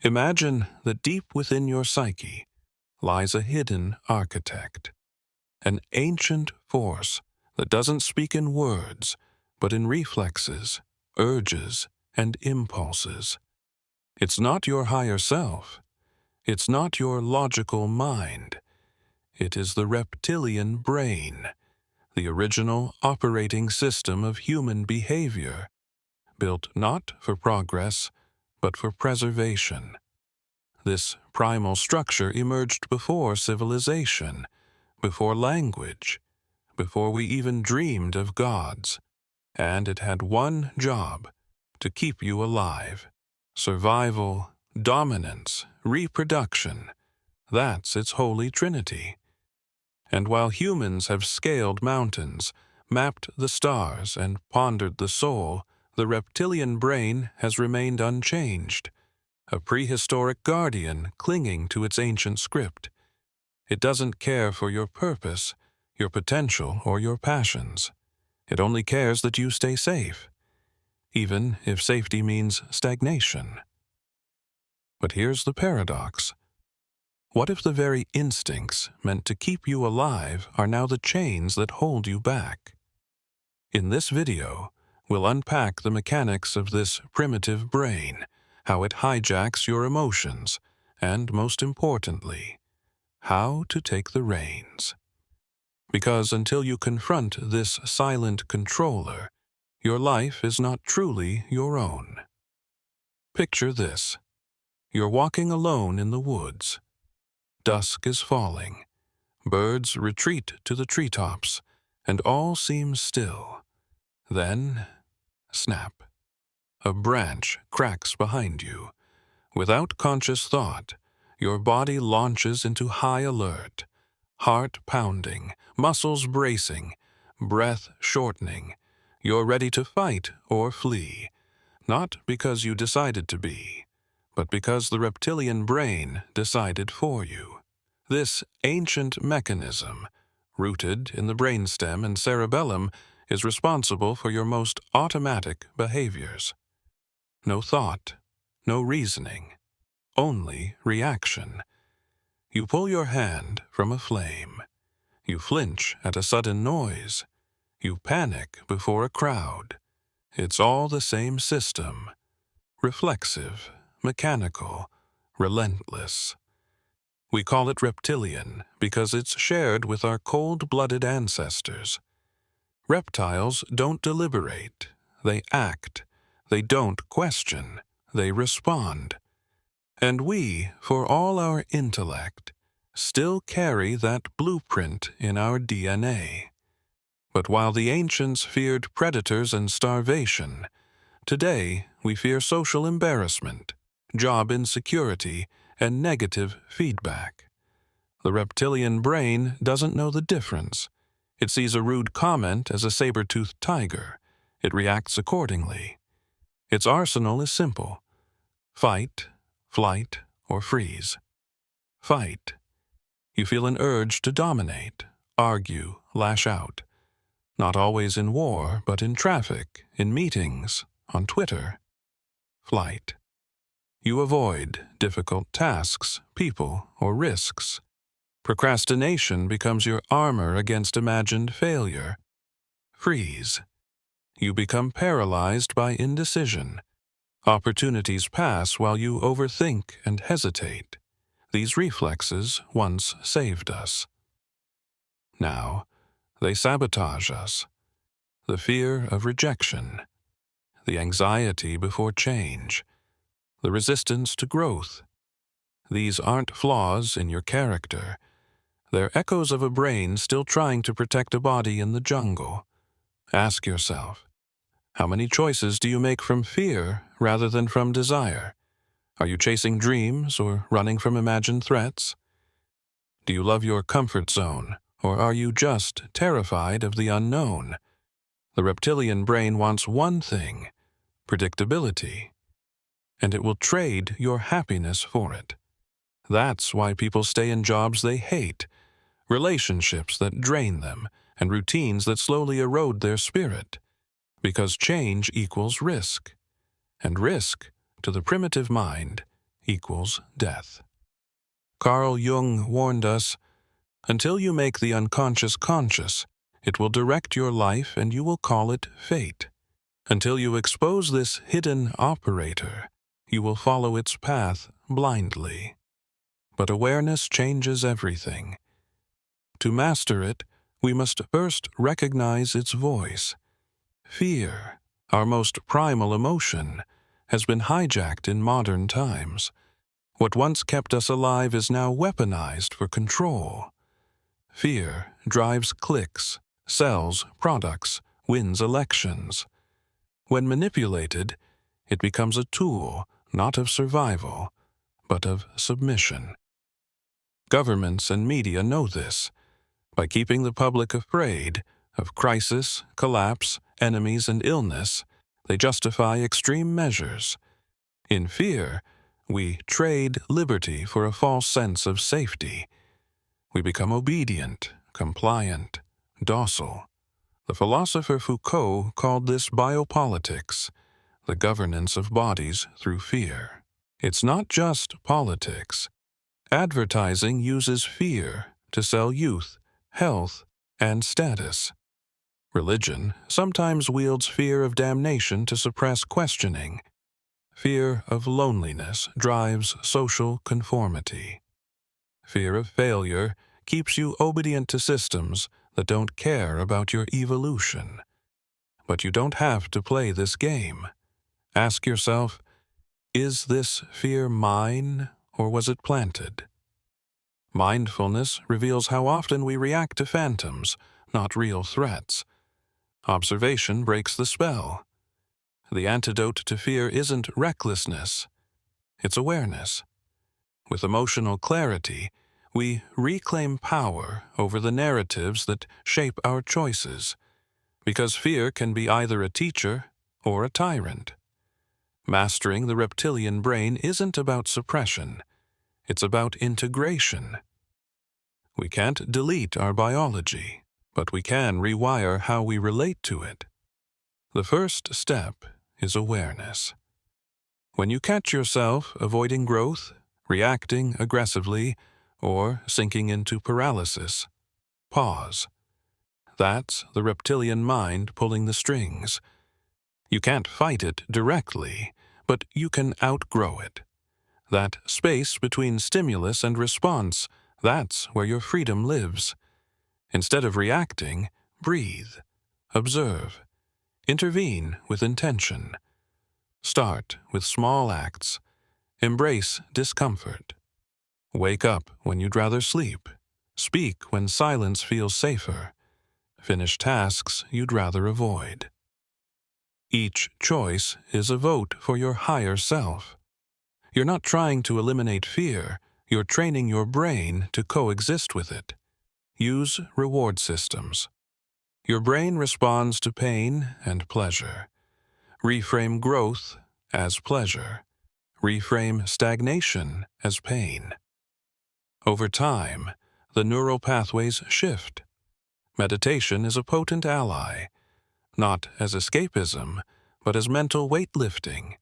Imagine that deep within your psyche lies a hidden architect, an ancient force that doesn't speak in words, but in reflexes, urges, and impulses. It's not your higher self. It's not your logical mind. It is the reptilian brain, the original operating system of human behavior, built not for progress, but for preservation. This primal structure emerged before civilization, before language, before we even dreamed of gods, and it had one job: to keep you alive. Survival, dominance, reproduction, that's its holy trinity. And while humans have scaled mountains, mapped the stars, and pondered the soul, the reptilian brain has remained unchanged, a prehistoric guardian clinging to its ancient script. It doesn't care for your purpose, your potential, or your passions. It only cares that you stay safe, even if safety means stagnation. But here's the paradox. What if the very instincts meant to keep you alive are now the chains that hold you back? In this video, we'll unpack the mechanics of this primitive brain, how it hijacks your emotions, and most importantly, how to take the reins. Because until you confront this silent controller, your life is not truly your own. Picture this. You're walking alone in the woods. Dusk is falling. Birds retreat to the treetops, and all seems still. Then, snap. A branch cracks behind you. Without conscious thought, your body launches into high alert, heart pounding, muscles bracing, breath shortening. You're ready to fight or flee, not because you decided to be, but because the reptilian brain decided for you. This ancient mechanism, rooted in the brainstem and cerebellum, is responsible for your most automatic behaviors. No thought, no reasoning, only reaction. You pull your hand from a flame. You flinch at a sudden noise. You panic before a crowd. It's all the same system. Reflexive, mechanical, relentless. We call it reptilian because it's shared with our cold-blooded ancestors. Reptiles don't deliberate. They act. They don't question. They respond. And we, for all our intellect, still carry that blueprint in our DNA. But while the ancients feared predators and starvation, today we fear social embarrassment, job insecurity, and negative feedback. The reptilian brain doesn't know the difference. It sees a rude comment as a saber-toothed tiger. It reacts accordingly. Its arsenal is simple: fight, flight, or freeze. Fight. You feel an urge to dominate, argue, lash out. Not always in war, but in traffic, in meetings, on Twitter. Flight. You avoid difficult tasks, people, or risks. Procrastination becomes your armor against imagined failure. Freeze. You become paralyzed by indecision. Opportunities pass while you overthink and hesitate. These reflexes once saved us. Now, they sabotage us. The fear of rejection, the anxiety before change, the resistance to growth. These aren't flaws in your character. They're echoes of a brain still trying to protect a body in the jungle. Ask yourself, how many choices do you make from fear rather than from desire? Are you chasing dreams or running from imagined threats? Do you love your comfort zone, or are you just terrified of the unknown? The reptilian brain wants one thing: predictability. And it will trade your happiness for it. That's why people stay in jobs they hate, relationships that drain them, and routines that slowly erode their spirit. Because change equals risk. And risk, to the primitive mind, equals death. Carl Jung warned us, "Until you make the unconscious conscious, it will direct your life and you will call it fate. Until you expose this hidden operator, you will follow its path blindly." But awareness changes everything. To master it, we must first recognize its voice. Fear, our most primal emotion, has been hijacked in modern times. What once kept us alive is now weaponized for control. Fear drives clicks, sells products, wins elections. When manipulated, it becomes a tool not of survival, but of submission. Governments and media know this. By keeping the public afraid of crisis, collapse, enemies, and illness, they justify extreme measures. In fear, we trade liberty for a false sense of safety. We become obedient, compliant, docile. The philosopher Foucault called this biopolitics, the governance of bodies through fear. It's not just politics. Advertising uses fear to sell youth, health, and status. Religion sometimes wields fear of damnation to suppress questioning. Fear of loneliness drives social conformity. Fear of failure keeps you obedient to systems that don't care about your evolution. But you don't have to play this game. Ask yourself, is this fear mine, or was it planted? Mindfulness reveals how often we react to phantoms, not real threats. Observation breaks the spell. The antidote to fear isn't recklessness, it's awareness. With emotional clarity, we reclaim power over the narratives that shape our choices, because fear can be either a teacher or a tyrant. Mastering the reptilian brain isn't about suppression, it's about integration. We can't delete our biology, but we can rewire how we relate to it. The first step is awareness. When you catch yourself avoiding growth, reacting aggressively, or sinking into paralysis, pause. That's the reptilian mind pulling the strings. You can't fight it directly, but you can outgrow it. That space between stimulus and response, that's where your freedom lives. Instead of reacting, breathe, observe, intervene with intention. Start with small acts. Embrace discomfort. Wake up when you'd rather sleep. Speak when silence feels safer. Finish tasks you'd rather avoid. Each choice is a vote for your higher self. You're not trying to eliminate fear, you're training your brain to coexist with it. Use reward systems. Your brain responds to pain and pleasure. Reframe growth as pleasure. Reframe stagnation as pain. Over time, the neural pathways shift. Meditation is a potent ally, not as escapism, but as mental weightlifting.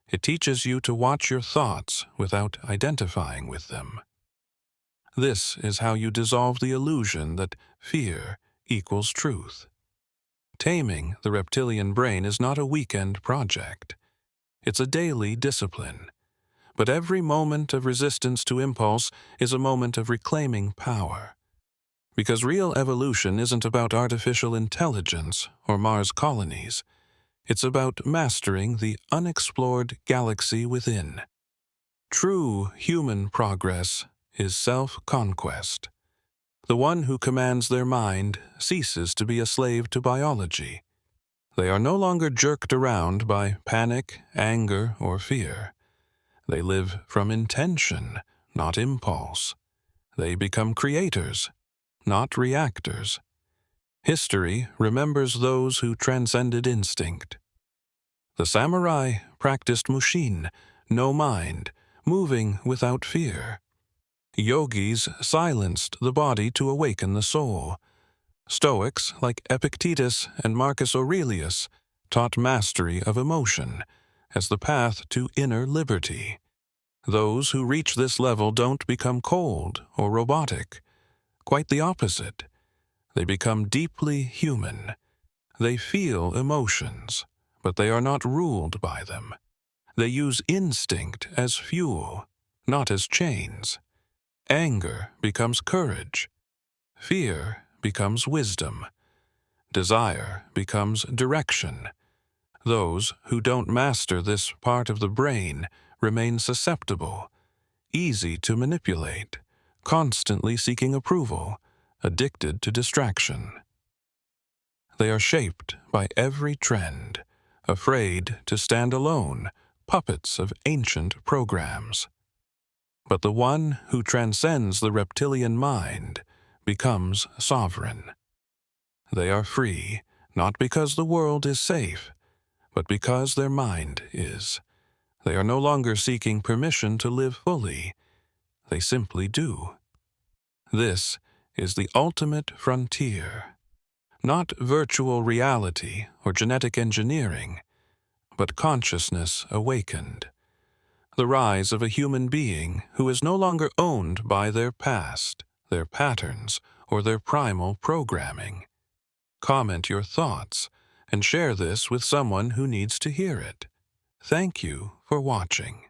It teaches you to watch your thoughts without identifying with them. This is how you dissolve the illusion that fear equals truth. Taming the reptilian brain is not a weekend project. It's a daily discipline. But every moment of resistance to impulse is a moment of reclaiming power. Because real evolution isn't about artificial intelligence or Mars colonies. It's about mastering the unexplored galaxy within. True human progress is self-conquest. The one who commands their mind ceases to be a slave to biology. They are no longer jerked around by panic, anger, or fear. They live from intention, not impulse. They become creators, not reactors. History remembers those who transcended instinct. The samurai practiced mushin, no mind, moving without fear. Yogis silenced the body to awaken the soul. Stoics like Epictetus and Marcus Aurelius taught mastery of emotion as the path to inner liberty. Those who reach this level don't become cold or robotic. Quite the opposite. They become deeply human. They feel emotions, but they are not ruled by them. They use instinct as fuel, not as chains. Anger becomes courage. Fear becomes wisdom. Desire becomes direction. Those who don't master this part of the brain remain susceptible, easy to manipulate, constantly seeking approval, addicted to distraction. They are shaped by every trend, afraid to stand alone, puppets of ancient programs. But the one who transcends the reptilian mind becomes sovereign. They are free, not because the world is safe, but because their mind is. They are no longer seeking permission to live fully. They simply do. This is the ultimate frontier. Not virtual reality or genetic engineering, but consciousness awakened. The rise of a human being who is no longer owned by their past, their patterns, or their primal programming. Comment your thoughts and share this with someone who needs to hear it. Thank you for watching.